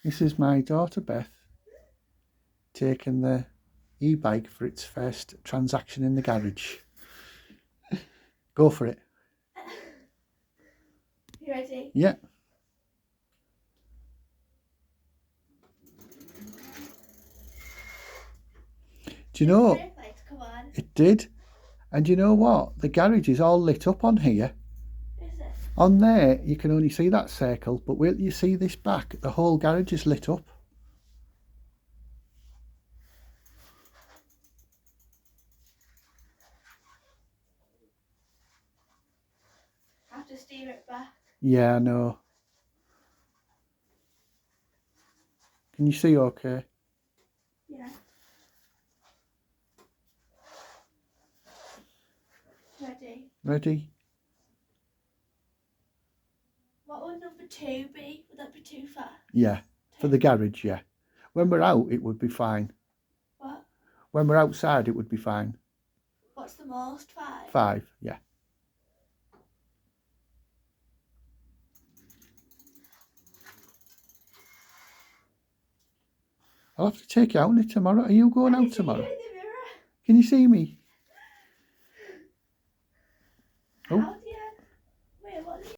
This is my daughter Beth taking the e-bike for its first transaction in the garage. Go for it. You ready? Yeah. Do you know, Come on. it did. And you know what? The garage is all lit up on here. Is it? On there, you can only see that circle, but wait till you see this back. The whole garage is lit up. I have to steer it back. Yeah, I know. Can you see okay? Yeah. Ready? Ready? What would number 2 be? Would that be too far? Yeah. For the garage, yeah. When we're out, it would be fine. What? When we're outside, it would be fine. What's the most? 5? 5, yeah. I'll have to take you out on it tomorrow. Are you going out tomorrow? In the mirror. Can you see me? Oh.